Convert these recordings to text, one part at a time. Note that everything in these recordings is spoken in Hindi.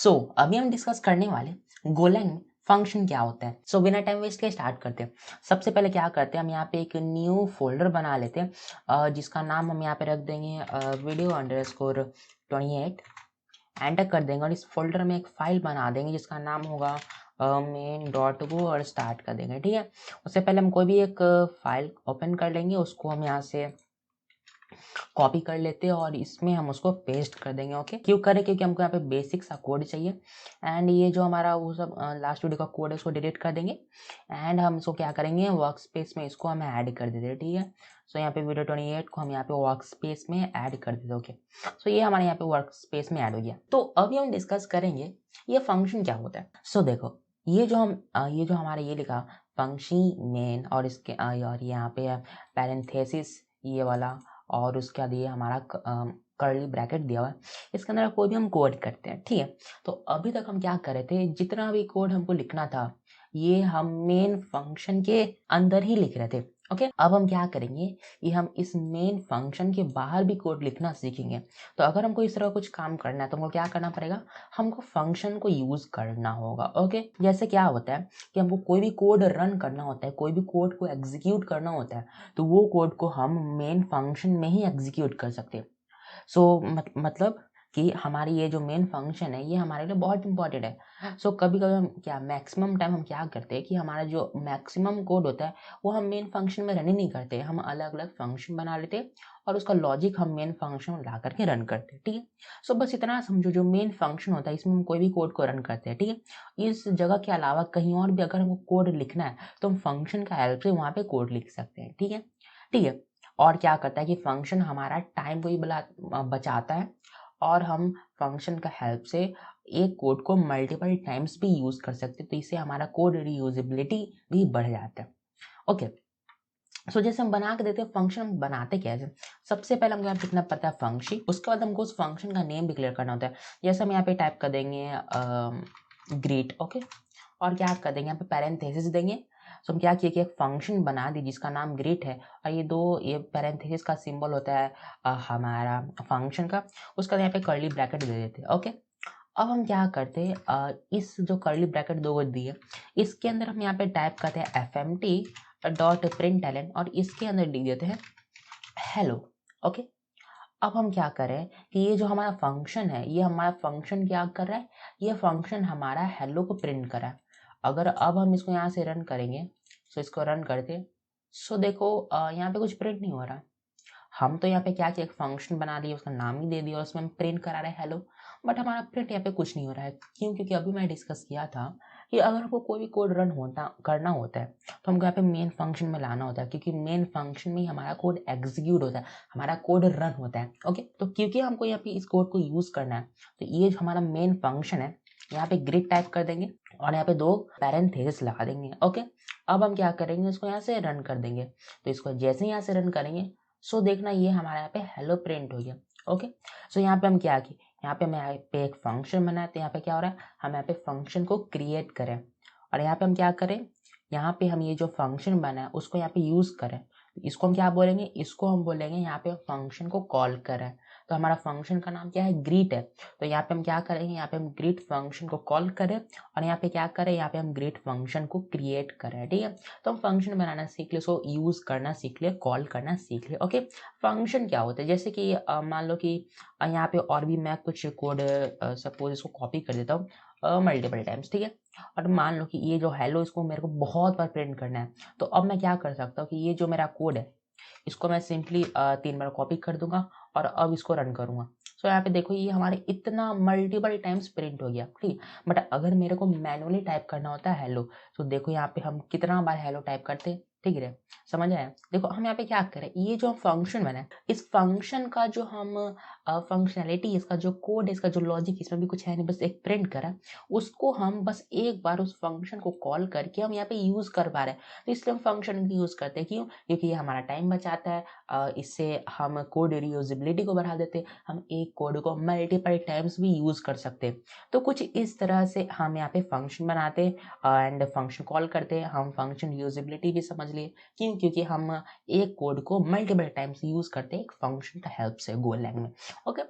अभी हम डिस्कस करने वाले गोलैंग में फंक्शन क्या होता है। बिना टाइम वेस्ट के स्टार्ट करते हैं। सबसे पहले क्या करते हैं, हम यहाँ पे एक न्यू फोल्डर बना लेते हैं जिसका नाम हम यहाँ पे रख देंगे video_28। एंटर कर देंगे और इस फोल्डर में एक फाइल बना देंगे जिसका नाम होगा main.go और स्टार्ट कर देंगे। ठीक है, उससे पहले हम कोई भी एक फाइल ओपन कर लेंगे, उसको हम यहाँ से कॉपी कर लेते हैं और इसमें हम उसको पेस्ट कर देंगे। ओके, क्यों करें, क्योंकि हमको यहाँ पे बेसिक सा कोड चाहिए। एंड ये जो हमारा वो सब लास्ट वीडियो का कोड है उसको डिलीट कर देंगे एंड हम इसको क्या करेंगे, वर्क स्पेस में इसको हम ऐड कर देते हैं। ठीक है, यहाँ पे video28 को हम यहाँ पे वर्क स्पेस में ऐड कर देते हैं। ओके, ये हमारे यहाँ पे वर्क स्पेस में ऐड हो गया। तो अभी हम डिस्कस करेंगे ये फंक्शन क्या होता है। देखो, ये जो हमारा ये लिखा फंक्शन मेन और इसके और यहाँ पे पैरेंथेसिस ये वाला और उसके बाद ये हमारा कर्ली ब्रैकेट दिया हुआ है, इसके अंदर कोई भी हम कोड करते हैं। ठीक है, तो अभी तक हम क्या कर रहे थे, जितना भी कोड हमको लिखना था ये हम मेन फंक्शन के अंदर ही लिख रहे थे। ओके, अब हम क्या करेंगे, ये हम इस मेन फंक्शन के बाहर भी कोड लिखना सीखेंगे। तो अगर हमको इस तरह कुछ काम करना है तो हमको क्या करना पड़ेगा, हमको फंक्शन को यूज करना होगा। ओके, जैसे क्या होता है कि हमको कोई भी कोड रन करना होता है, कोई भी कोड को एग्जीक्यूट करना होता है, तो वो कोड को हम मेन फंक्शन में ही एग्जीक्यूट कर सकते हैं। मतलब कि हमारी ये जो मेन फंक्शन है ये हमारे लिए बहुत इंपॉर्टेंट है। कभी कभी हम क्या मैक्सिमम टाइम हम क्या करते हैं कि हमारा जो मैक्सिमम कोड होता है वो हम मेन फंक्शन में रन ही नहीं करते, हम अलग अलग फंक्शन बना लेते हैं और उसका लॉजिक हम मेन फंक्शन में ला करके रन करते हैं। ठीक है, बस इतना समझो, जो मेन फंक्शन होता है इसमें हम कोई भी कोड को रन करते हैं। ठीक है, इस जगह के अलावा कहीं और भी अगर हमको कोड लिखना है तो हम फंक्शन का हेल्प से वहाँ पे कोड लिख सकते हैं। ठीक है, और क्या करता है कि फंक्शन हमारा टाइम को ही बचाता है और हम फंक्शन का हेल्प से एक कोड को मल्टीपल टाइम्स भी यूज कर सकते हैं, तो इससे हमारा कोड रीयूजेबिलिटी भी बढ़ जाता है। ओके, जैसे हम बना के देते हैं फंक्शन, बनाते कैसे, सबसे पहले हमको यहाँ पे लिखना पड़ता है फंक्शन, उसके बाद हमको उस फंक्शन का नेम डिक्लेयर करना होता है। जैसे हम यहाँ पे टाइप कर देंगे ग्रीट। ओके, और क्या कर देंगे, यहाँ पे पैरेंथेसिस देंगे। हम क्या किए कि एक फंक्शन बना दी जिसका नाम ग्रीट है और ये पैरेंथेसिस का सिंबल होता है हमारा फंक्शन का, उसका यहाँ पे कर्ली ब्रैकेट दे देते हैं। ओके, अब हम क्या करते हैं, इस जो कर्ली ब्रैकेट दो दिए इसके अंदर हम यहाँ पे टाइप करते हैं fmt.println और इसके अंदर लिख देते हैं हेलो। ओके, अब हम क्या करें कि ये जो हमारा फंक्शन है ये हमारा फंक्शन क्या कर रहा है, ये फंक्शन हमारा हेलो को प्रिंट कर रहा है। अगर अब हम इसको यहाँ से रन करेंगे, इसको रन करते, देखो यहाँ पे कुछ प्रिंट नहीं हो रहा। हम तो यहाँ पे क्या किया, एक फंक्शन बना दिया, उसका नाम ही दे दिया और उसमें हम प्रिंट करा रहे हैं हेलो, बट हमारा प्रिंट यहाँ पे कुछ नहीं हो रहा है। क्यों, क्योंकि अभी मैं डिस्कस किया था कि अगर हमको कोई भी कोड रन करना होता है तो हमको यहाँ पे मेन फंक्शन में लाना होता है, क्योंकि मेन फंक्शन में ही हमारा कोड एग्जीक्यूट होता है, हमारा कोड रन होता है। ओके, तो क्योंकि हमको यहाँ पे इस कोड को यूज करना है तो ये जो हमारा मेन फंक्शन है यहाँ पे ग्रिड टाइप कर देंगे और यहाँ पे दो पैरेंथेसिस लगा देंगे। ओके, अब हम क्या करेंगे, इसको यहाँ से रन कर देंगे। तो इसको जैसे यहाँ से रन करेंगे देखना ये हमारा यहाँ पे हेलो प्रिंट हो गया। ओके, यहाँ पे हम क्या किए, यहाँ पे एक फंक्शन बनाए, तो यहाँ पे क्या हो रहा है, हम यहाँ पे फंक्शन को क्रिएट करें और यहाँ पे हम क्या करें, यहाँ पे हम ये जो फंक्शन बना है उसको यहाँ पे यूज करें। इसको हम क्या बोलेंगे, इसको हम बोलेंगे यहाँ पे फंक्शन को कॉल करें। तो हमारा फंक्शन का नाम क्या है, ग्रीट है। तो यहाँ पे हम क्या करेंगे, यहाँ पे हम ग्रीट फंक्शन को कॉल करें और यहाँ पे क्या करें, यहाँ पे हम ग्रीट फंक्शन को क्रिएट करें। ठीक है, तो हम फंक्शन बनाना सीख ले, यूज करना सीख ले, कॉल करना सीख ले। ओके, फंक्शन क्या होता है, जैसे कि मान लो कि यहाँ पे और भी मैं कुछ कोड सपोज इसको कॉपी कर देता हूँ मल्टीपल टाइम्स। ठीक है, और मान लो कि ये जो हेलो इसको मेरे को बहुत बार प्रिंट करना है, तो अब मैं क्या कर सकता हूँ कि ये जो मेरा कोड है इसको मैं सिंपली 3 बार कॉपी कर दूंगा और अब इसको रन करूंगा। यहाँ पे देखो ये हमारे इतना मल्टीपल टाइम्स प्रिंट हो गया। ठीक, बट अगर मेरे को मैनुअली टाइप करना होता है हेलो, तो देखो यहाँ पे हम कितना बार हेलो टाइप करते। ठीक है, समझ आया। देखो हम यहाँ पे क्या करें, ये जो फंक्शन बना है इस फंक्शन का जो हम फंक्शनैलिटी, इसका जो कोड है, इसका जो लॉजिक, इसमें भी कुछ है नहीं, बस एक प्रिंट करा, उसको हम बस एक बार उस फंक्शन को कॉल करके हम यहाँ पे यूज कर पा रहे हैं। तो इसलिए हम फंक्शन की यूज करते हैं। क्यों, क्योंकि ये हमारा टाइम बचाता है, इससे हम कोड रीयूजेबिलिटी को बढ़ा देते हैं, हम एक कोड को मल्टीपल टाइम्स भी यूज कर सकते हैं। तो कुछ इस तरह से हम यहाँ पे फंक्शन बनाते हैं एंड फंक्शन कॉल करते हैं। हम फंक्शन यूजेबिलिटी भी समझ लिए, क्यों, क्योंकि हम एक कोड को मल्टीपल टाइम्स यूज करते हैं एक फंक्शन का हेल्प से गोलैंग में। ओके,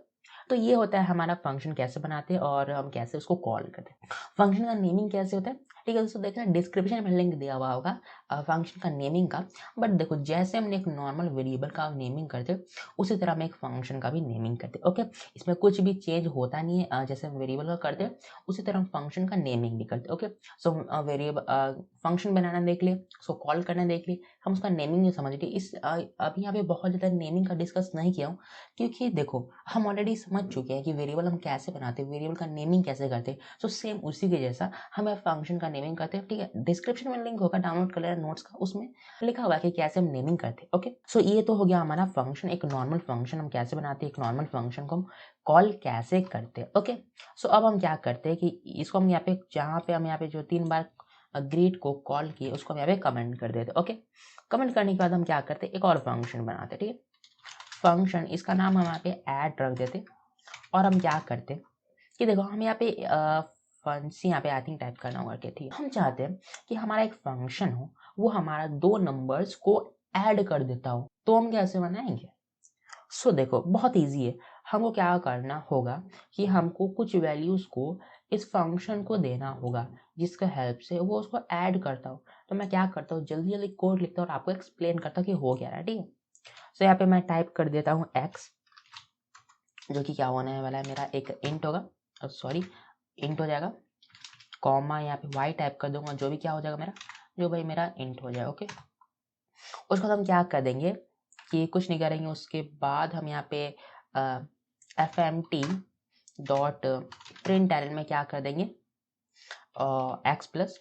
तो ये होता है हमारा फंक्शन कैसे बनाते हैं और हम कैसे उसको कॉल करते हैं। फंक्शन का नेमिंग कैसे होता है, ठीक है दोस्तों, देखना डिस्क्रिप्शन में लिंक दिया हुआ होगा फंक्शन का नेमिंग का। बट देखो जैसे हमने एक नॉर्मल वेरिएबल का नेमिंग करते उसी तरह हम एक फंक्शन का भी नेमिंग करते। ओके, इसमें कुछ भी चेंज होता नहीं है, जैसे हम वेरिएबल का करते उसी तरह हम फंक्शन का नेमिंग भी करते। ओके, सो वेरिएबल फंक्शन बनाना देख लिए, उसको कॉल करना देख लिए, हम उसका नेमिंग नहीं समझ गए। अभी यहाँ पे बहुत ज़्यादा नेमिंग का डिस्कस नहीं किया हूँ, क्योंकि देखो हम ऑलरेडी समझ चुके हैं कि वेरिएबल हम कैसे बनाते हैं, वेरिएबल का नेमिंग कैसे करते हैं। सो सेम उसी के जैसा हम फंक्शन का नेमिंग करते हैं। ठीक है, डिस्क्रिप्शन में लिंक होगा, डाउनलोड कर लेना नोट्स का, उसमें लिखा हुआ है कि कैसे हम नेमिंग करते हैं। ओके, सो ये तो हो गया हमारा फंक्शन, एक नॉर्मल फंक्शन हम कैसे बनाते हैं, एक नॉर्मल फंक्शन को हम कॉल कैसे करते हैं। ओके, सो अब हम क्या करते हैं कि इसको हम यहाँ पे, जहाँ पे हम यहाँ पे जो 3 बार ग्रीट को कॉल किए उसको हम यहाँ पे कमेंट कर देते। ओके, कमेंट करने के बाद हम क्या करते हैं, एक और फंक्शन बनाते। ठीक है, फंक्शन, इसका नाम हम यहाँ पे ऐड रख देते। और हम क्या करते कि देखो हम यहाँ पे फंसी यहाँ पे आई थिंक टाइप करना होगा, ठीक है, हम चाहते हैं कि हमारा एक फंक्शन हो, वो हमारा 2 नंबर्स को ऐड कर देता हो। तो हम कैसे बनाएंगे, सो देखो बहुत इजी है। हमको क्या करना होगा कि हमको कुछ वैल्यूज को इस फंक्शन को देना होगा, जिसका हेल्प से वो उसको ऐड करता हो। तो मैं क्या करता हूँ, जल्दी जल्दी कोड लिखता हूँ और आपको एक्सप्लेन करता हूँ कि हो क्या रहा है। ठीक है, सो यहाँ पे मैं टाइप कर देता हूँ x, जो कि क्या होने वाला है, मेरा एक इंट होगा, सॉरी इंट हो जाएगा, कॉमा यहाँ पे y टाइप कर दूंगा, जो भी क्या हो जाएगा मेरा, जो भाई मेरा इंट हो जाएगा। ओके, उसके बाद हम क्या कर देंगे कि कुछ नहीं करेंगे, उसके बाद हम यहाँ पे fmt डॉट प्रिंट में क्या कर देंगे, x प्लस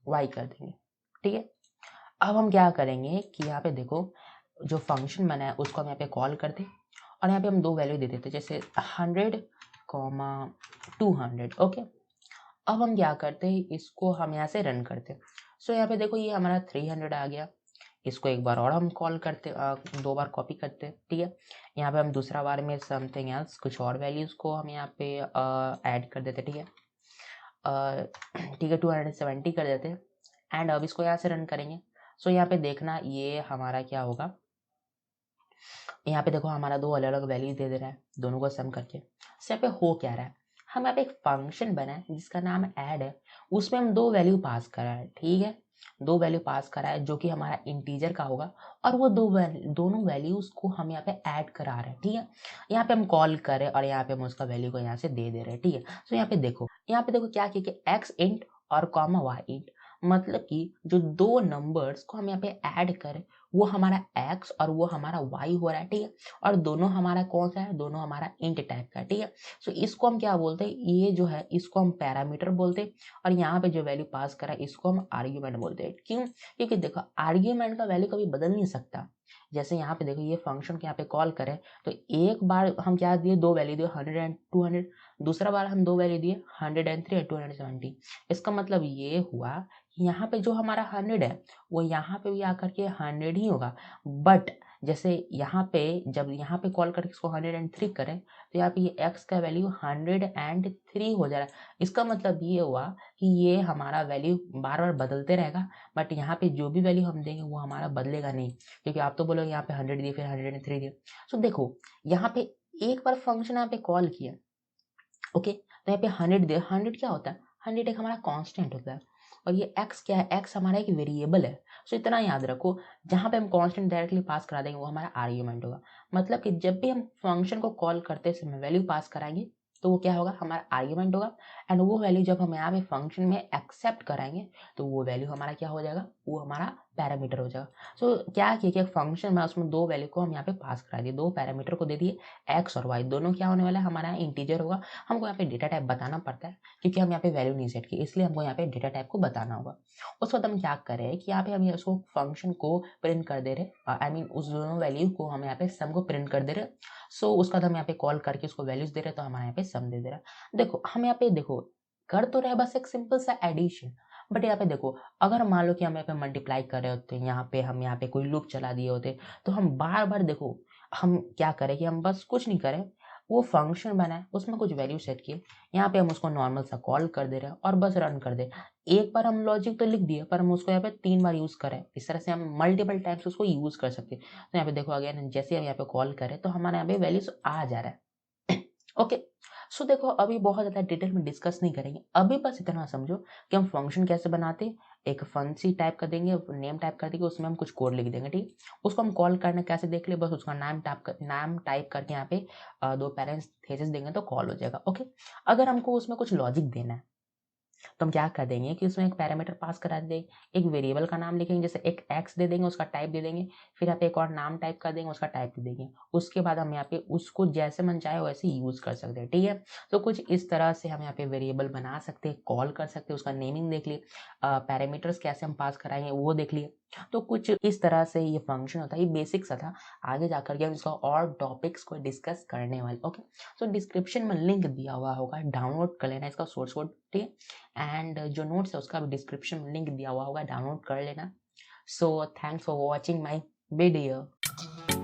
वाई कर देंगे। ठीक है, अब हम क्या करेंगे कि यहाँ पे देखो जो फंक्शन बना है उसको हम यहाँ पे कॉल करते हैं और यहाँ पे हम 2 वैल्यू दे देते, जैसे 100 कॉमा 200। ओके, अब हम क्या करते हैं, इसको हम यहाँ से रन करते हैं। सो यहाँ पे देखो ये हमारा 300 आ गया। इसको एक बार और हम कॉल करते, 2 बार कॉपी करते हैं। ठीक है, यहाँ पे हम दूसरा बार में समथिंग एल्स, कुछ और वैल्यूज को हम यहाँ पे ऐड कर देते। ठीक है, ठीक है 270 कर देते हैं एंड अब इसको यहाँ से रन करेंगे। सो यहाँ पे देखना ये हमारा क्या होगा, यहाँ पे देखो हमारा 2 अलग अलग वैल्यूज दे रहा है, दोनों को सम करके। सो यहाँ पे हो क्या रहा है, हम यहाँ पे एक फंक्शन बना है जिसका नाम ऐड है, उसमें हम 2 वैल्यू पास करा है। ठीक है, 2 वैल्यू पास करा है जो कि हमारा इंटीजर का होगा, और वो दोनों वैल्यूज को हम यहाँ पे ऐड करा रहे हैं। ठीक है, यहाँ पे हम कॉल करें और यहाँ पे हम उसका वैल्यू को यहाँ से दे रहे हैं। ठीक है, सो यहाँ पे देखो क्या किया कि एक्स इंट और कॉमा वाई इंट, मतलब कि जो 2 नंबर्स को हम यहाँ पे ऐड करें वो हमारा x और वो हमारा y हो रहा है। ठीक है, और दोनों हमारा कौन सा है, दोनों हमारा इंट टाइप का है। ठीक है, सो इसको हम क्या बोलते हैं, ये जो है इसको हम पैरामीटर बोलते हैं, और यहाँ पे जो वैल्यू पास करा है इसको हम आर्ग्यूमेंट बोलते हैं। क्यों, क्योंकि देखो आर्ग्यूमेंट का वैल्यू कभी बदल नहीं सकता। जैसे यहाँ पे देखो ये फंक्शन के यहाँ पे कॉल करें तो एक बार हम क्या दिए, 2 वैल्यू दिए 100 एंड 200, दूसरा बार हम 2 वैल्यू दिए 103 और 270। इसका मतलब ये हुआ यहाँ पे जो हमारा 100 है वो यहाँ पे भी आकर के 100 ही होगा। बट जैसे यहाँ पे जब यहाँ पे कॉल करके इसको 103 करें तो यहाँ पे ये x का वैल्यू 103 हो जा रहा है। इसका मतलब ये हुआ कि ये हमारा वैल्यू बार बार बदलते रहेगा, बट यहाँ पे जो भी वैल्यू हम देंगे वो हमारा बदलेगा नहीं, क्योंकि आप तो बोलोगे यहाँ पे 100 दिए फिर 103 दिए। सो देखो यहाँ पे एक बार फंक्शन यहाँ पे कॉल किया, ओके, तो यहाँ पे 100 दिया। 100 क्या होता है, 100 एक हमारा कांस्टेंट होता है, और ये x क्या है, x हमारा एक वेरिएबल है। सो इतना याद रखो, जहाँ पे हम कांस्टेंट डायरेक्टली पास करा देंगे वो हमारा आर्ग्यूमेंट होगा। मतलब कि जब भी हम फंक्शन को कॉल करते समय वैल्यू पास कराएंगे तो वो क्या होगा, हमारा आर्ग्यूमेंट होगा, एंड वो वैल्यू जब हम यहाँ पे फंक्शन में एक्सेप्ट कराएंगे तो वो वैल्यू हमारा क्या हो जाएगा, वो हमारा पैरामीटर हो जाएगा। सो क्या किया कि एक फंक्शन में उसमें 2 वैल्यू को हम यहाँ पे पास करा दिए, 2 पैरामीटर को दे दिए, एक्स और वाई दोनों क्या होने वाला है, हमारा इंटीजर होगा। हमको यहाँ पे डेटा टाइप बताना पड़ता है क्योंकि हम यहाँ पे वैल्यू नहीं सेट की, इसलिए हमको यहाँ पे डेटा टाइप को बताना होगा। उसके बाद हम क्या करें कि यहाँ पे हम उसको फंक्शन को प्रिंट कर दे रहे, आई मीन उस दोनों वैल्यू को हम यहाँ पे सम को प्रिंट कर दे रहे। सो उसका हम यहाँ पे कॉल करके उसको वैल्यूज दे रहे, तो हमारे यहाँ पे सम दे दे रहा। देखो हम यहाँ पे देखो कर तो रहे बस एक सिंपल सा एडिशन, बट यहाँ पे देखो अगर मान लो कि हम यहाँ पे मल्टीप्लाई कर रहे होते, यहाँ पे हम यहाँ पे कोई लूप चला दिए होते, तो हम बार बार देखो हम क्या करें कि हम बस कुछ नहीं करें, वो फंक्शन बनाए उसमें कुछ वैल्यू सेट किए, यहाँ पे हम उसको नॉर्मल सा कॉल कर दे रहे हैं और बस रन कर दे। एक बार हम लॉजिक तो लिख दिए पर हम उसको यहाँ पे 3 बार यूज करें, इस तरह से हम मल्टीपल टाइम्स उसको यूज कर सकते हैं। तो यहाँ पे देखो अगेन जैसे हम यहाँ पे कॉल करें तो हमारे यहाँ पे वैल्यूज आ जा रहा है। ओके। सो देखो अभी बहुत ज़्यादा डिटेल में डिस्कस नहीं करेंगे, अभी बस इतना समझो कि हम फंक्शन कैसे बनाते हैं। एक फंक्शन टाइप कर देंगे, नेम टाइप कर देंगे, उसमें हम कुछ कोड लिख देंगे, ठीक। उसको हम कॉल करना कैसे देख ले, बस उसका नाम टाइप करके यहाँ पे दो पैरेंथेसिस देंगे तो कॉल हो जाएगा। ओके। अगर हमको उसमें कुछ लॉजिक देना है तो हम क्या कर देंगे कि उसमें एक पैरामीटर पास करा देंगे, एक वेरिएबल का नाम लिखेंगे, जैसे एक एक्स दे देंगे, उसका टाइप दे देंगे, फिर यहाँ पे एक और नाम टाइप कर देंगे, उसका टाइप दे देंगे। उसके बाद हम यहाँ पे उसको जैसे मन चाहे वैसे यूज कर सकते हैं, ठीक है। तो कुछ इस तरह से हम यहाँ पे वेरिएबल बना सकते हैं, कॉल कर सकते हैं, उसका नेमिंग देख लिए, पैरामीटर्स कैसे हम पास कराएंगे वो देख लिए। तो कुछ इस तरह से ये फंक्शन होता है, ये बेसिक सा था। आगे जाकर के हम इसका और टॉपिक्स को डिस्कस करने वाले। ओके। तो डिस्क्रिप्शन में लिंक दिया हुआ होगा, डाउनलोड कर लेना इसका सोर्स कोड, ठीक है। एंड जो नोट्स है उसका भी डिस्क्रिप्शन में लिंक दिया हुआ होगा, डाउनलोड कर लेना। So thanks for watching my video.